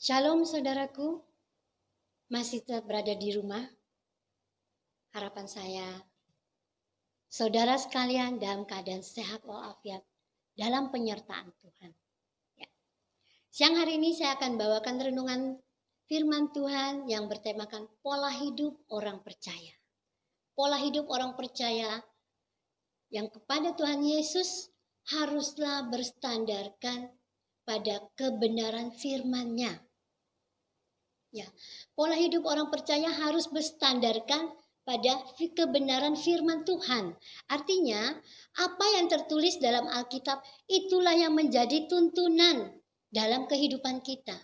Shalom saudaraku, masih tetap berada di rumah. Harapan saya, saudara sekalian dalam keadaan sehat walafiat dalam penyertaan Tuhan. Ya. Siang hari ini saya akan bawakan renungan firman Tuhan yang bertemakan pola hidup orang percaya. Pola hidup orang percaya yang kepada Tuhan Yesus haruslah berstandarkan pada kebenaran firman-Nya. Ya, pola hidup orang percaya harus berstandarkan pada kebenaran firman Tuhan. Artinya, apa yang tertulis dalam Alkitab itulah yang menjadi tuntunan dalam kehidupan kita.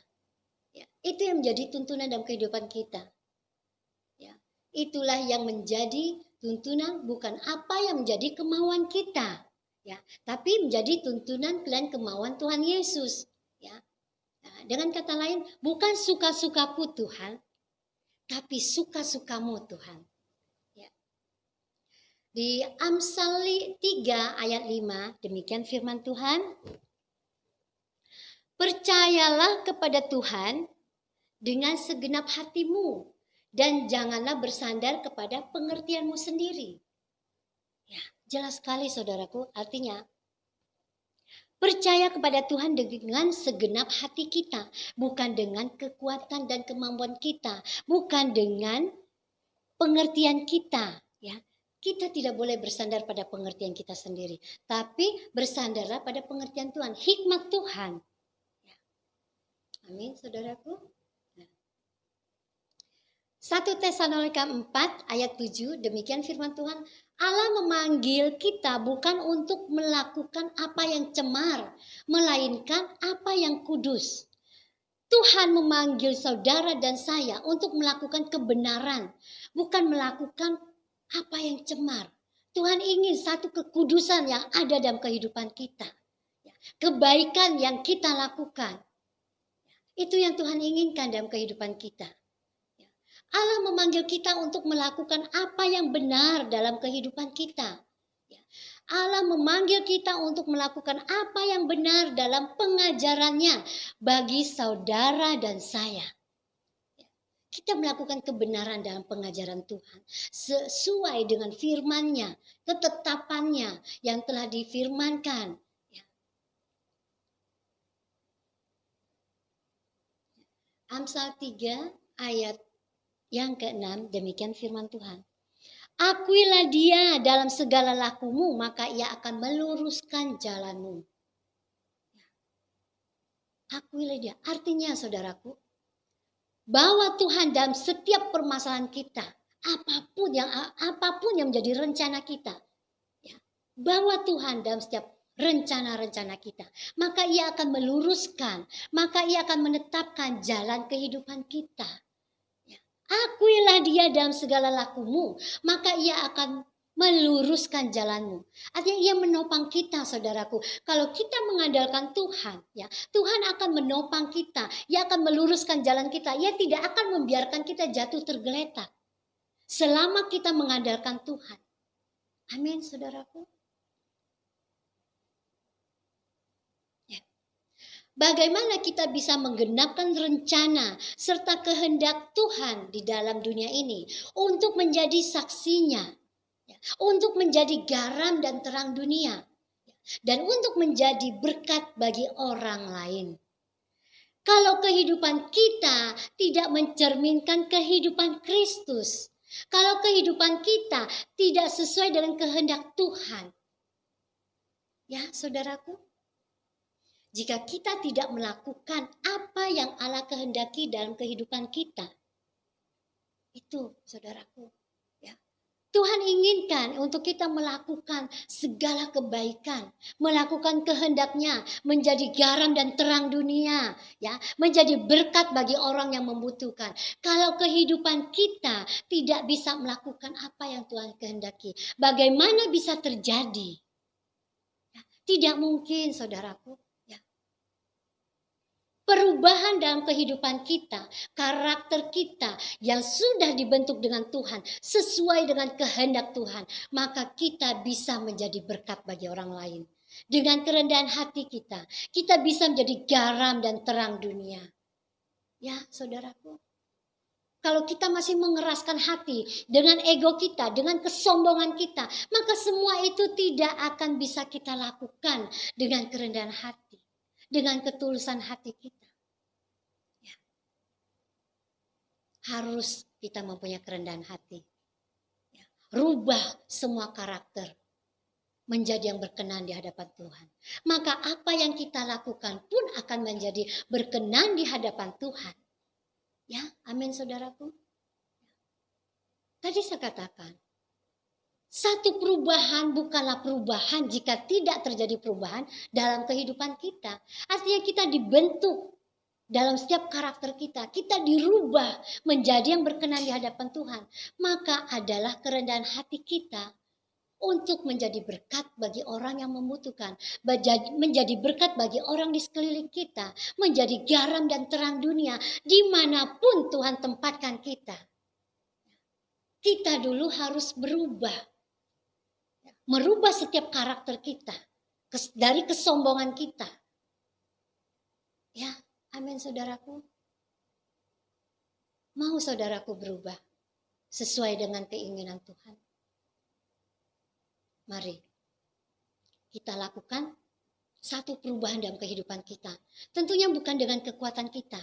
Ya, itu yang menjadi tuntunan dalam kehidupan kita. Ya, itulah yang menjadi tuntunan, bukan apa yang menjadi kemauan kita. Ya, tapi menjadi tuntunan dan kemauan Tuhan Yesus. Ya. Nah, dengan kata lain, bukan suka-sukaku Tuhan, tapi suka-sukamu Tuhan. Ya. Di Amsal 3 ayat 5, demikian firman Tuhan. Percayalah kepada Tuhan dengan segenap hatimu, dan janganlah bersandar kepada pengertianmu sendiri. Ya, jelas sekali saudaraku, artinya percaya kepada Tuhan dengan segenap hati kita, bukan dengan kekuatan dan kemampuan kita, bukan dengan pengertian kita. Ya, kita tidak boleh bersandar pada pengertian kita sendiri, tapi bersandarlah pada pengertian Tuhan, hikmat Tuhan. Ya. Amin, saudaraku. 1 Tesalonika 4 ayat 7, demikian firman Tuhan. Allah memanggil kita bukan untuk melakukan apa yang cemar, melainkan apa yang kudus. Tuhan memanggil saudara dan saya untuk melakukan kebenaran, bukan melakukan apa yang cemar. Tuhan ingin satu kekudusan yang ada dalam kehidupan kita. Kebaikan yang kita lakukan. Itu yang Tuhan inginkan dalam kehidupan kita. Allah memanggil kita untuk melakukan apa yang benar dalam kehidupan kita. Allah memanggil kita untuk melakukan apa yang benar dalam pengajarannya bagi saudara dan saya. Kita melakukan kebenaran dalam pengajaran Tuhan sesuai dengan firman-Nya, ketetapannya yang telah difirmankan. Amsal 3 ayat yang ke-6, demikian firman Tuhan. Akuilah dia dalam segala lakumu, maka ia akan meluruskan jalanmu. Akuilah dia. Artinya saudaraku, bahwa Tuhan dalam setiap permasalahan kita, apapun yang menjadi rencana kita, ya, bahwa Tuhan dalam setiap rencana-rencana kita, maka ia akan meluruskan, maka ia akan menetapkan jalan kehidupan kita. Akuilah dia dalam segala lakumu, maka ia akan meluruskan jalanmu. Artinya ia menopang kita, saudaraku. Kalau kita mengandalkan Tuhan, ya, Tuhan akan menopang kita. Ia akan meluruskan jalan kita. Ia tidak akan membiarkan kita jatuh tergeletak selama kita mengandalkan Tuhan. Amin, saudaraku. Bagaimana kita bisa menggenapkan rencana serta kehendak Tuhan di dalam dunia ini untuk menjadi saksinya, untuk menjadi garam dan terang dunia, dan untuk menjadi berkat bagi orang lain. Kalau kehidupan kita tidak mencerminkan kehidupan Kristus, kalau kehidupan kita tidak sesuai dengan kehendak Tuhan, ya saudaraku, jika kita tidak melakukan apa yang Allah kehendaki dalam kehidupan kita, itu saudaraku, ya, Tuhan inginkan untuk kita melakukan segala kebaikan, melakukan kehendaknya, menjadi garam dan terang dunia, ya, menjadi berkat bagi orang yang membutuhkan. Kalau kehidupan kita tidak bisa melakukan apa yang Tuhan kehendaki, bagaimana bisa terjadi? Ya, tidak mungkin, saudaraku. Perubahan dalam kehidupan kita, karakter kita yang sudah dibentuk dengan Tuhan, sesuai dengan kehendak Tuhan, maka kita bisa menjadi berkat bagi orang lain. Dengan kerendahan hati kita bisa menjadi garam dan terang dunia. Ya, saudaraku. Kalau kita masih mengeraskan hati dengan ego kita, dengan kesombongan kita, maka semua itu tidak akan bisa kita lakukan dengan kerendahan hati, dengan ketulusan hati kita. Ya. Harus kita mempunyai kerendahan hati. Ya. Rubah semua karakter menjadi yang berkenan di hadapan Tuhan. Maka apa yang kita lakukan pun akan menjadi berkenan di hadapan Tuhan. Ya, amin saudaraku. Tadi saya katakan, satu perubahan bukanlah perubahan jika tidak terjadi perubahan dalam kehidupan kita. Artinya kita dibentuk dalam setiap karakter kita. Kita dirubah menjadi yang berkenan di hadapan Tuhan. Maka adalah kerendahan hati kita untuk menjadi berkat bagi orang yang membutuhkan, menjadi berkat bagi orang di sekeliling kita, menjadi garam dan terang dunia dimanapun Tuhan tempatkan kita. Kita dulu harus merubah setiap karakter kita dari kesombongan kita. Ya, amin saudaraku. Mau saudaraku berubah sesuai dengan keinginan Tuhan? Mari kita lakukan satu perubahan dalam kehidupan kita. Tentunya bukan dengan kekuatan kita.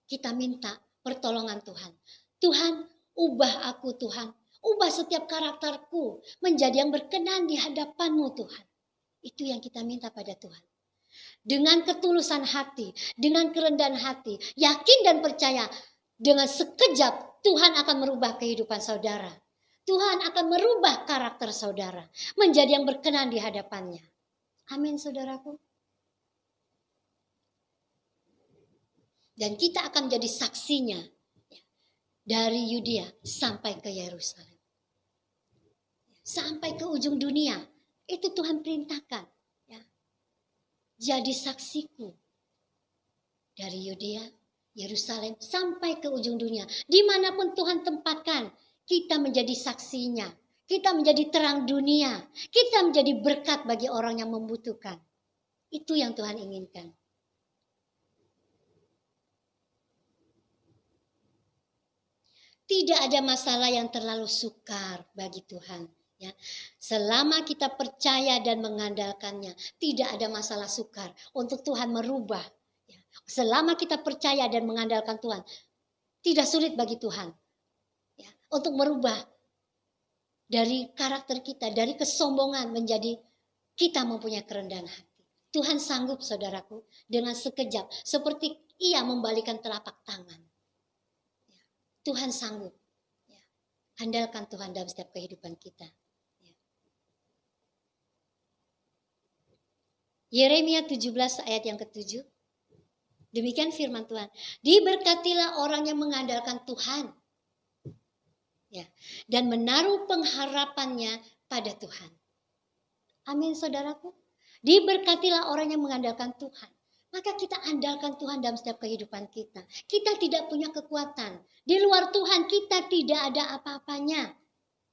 Kita minta pertolongan Tuhan. Tuhan, ubah aku Tuhan. Ubah setiap karakterku menjadi yang berkenan di hadapan-Mu Tuhan. Itu yang kita minta pada Tuhan. Dengan ketulusan hati, dengan kerendahan hati, yakin dan percaya, dengan sekejap Tuhan akan merubah kehidupan saudara. Tuhan akan merubah karakter saudara menjadi yang berkenan di hadapannya. Amin saudaraku. Dan kita akan menjadi saksinya dari Yudea sampai ke Yerusalem. Sampai ke ujung dunia. Itu Tuhan perintahkan. Ya. Jadi saksiku dari Yudea, Yerusalem sampai ke ujung dunia. Dimanapun Tuhan tempatkan, kita menjadi saksinya. Kita menjadi terang dunia. Kita menjadi berkat bagi orang yang membutuhkan. Itu yang Tuhan inginkan. Tidak ada masalah yang terlalu sukar bagi Tuhan. Ya. Selama kita percaya dan mengandalkannya, tidak ada masalah sukar untuk Tuhan merubah. Ya. Selama kita percaya dan mengandalkan Tuhan, tidak sulit bagi Tuhan. Untuk merubah dari karakter kita, dari kesombongan menjadi kita mempunyai kerendahan hati. Tuhan sanggup saudaraku dengan sekejap seperti Ia membalikan telapak tangan. Tuhan sanggup. Andalkan Tuhan dalam setiap kehidupan kita. Yeremia 17 ayat yang ke-7. Demikian firman Tuhan. Diberkatilah orang yang mengandalkan Tuhan. Ya, dan menaruh pengharapannya pada Tuhan. Amin saudaraku. Diberkatilah orang yang mengandalkan Tuhan. Maka kita andalkan Tuhan dalam setiap kehidupan kita. Kita tidak punya kekuatan. Di luar Tuhan kita tidak ada apa-apanya.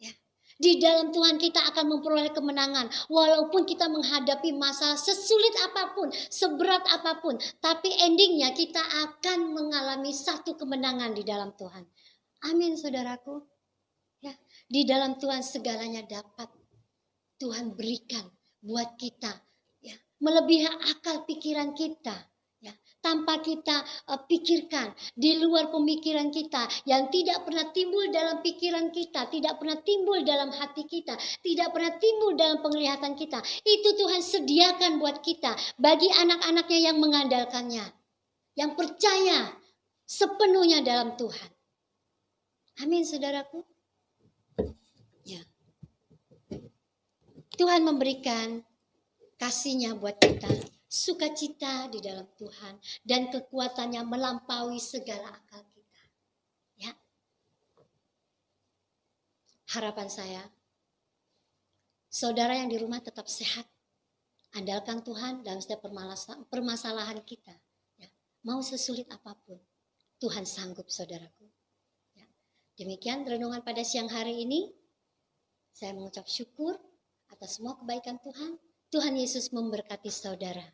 Ya. Di dalam Tuhan kita akan memperoleh kemenangan. Walaupun kita menghadapi masalah sesulit apapun, seberat apapun. Tapi endingnya kita akan mengalami satu kemenangan di dalam Tuhan. Amin saudaraku. Ya, di dalam Tuhan segalanya dapat Tuhan berikan buat kita, ya, melebihi akal pikiran kita, ya, tanpa kita pikirkan, di luar pemikiran kita yang tidak pernah timbul dalam pikiran kita, tidak pernah timbul dalam hati kita, tidak pernah timbul dalam penglihatan kita. Itu Tuhan sediakan buat kita bagi anak-anaknya yang mengandalkannya, yang percaya sepenuhnya dalam Tuhan. Amin saudaraku. Ya. Tuhan memberikan kasih-Nya buat kita, sukacita di dalam Tuhan dan kekuatannya melampaui segala akal kita. Ya. Harapan saya, saudara yang di rumah tetap sehat. Andalkan Tuhan dalam setiap permasalahan kita. Ya. Mau sesulit apapun, Tuhan sanggup saudaraku. Ya. Demikian renungan pada siang hari ini. Saya mengucap syukur atas semua kebaikan Tuhan. Tuhan Yesus memberkati saudara.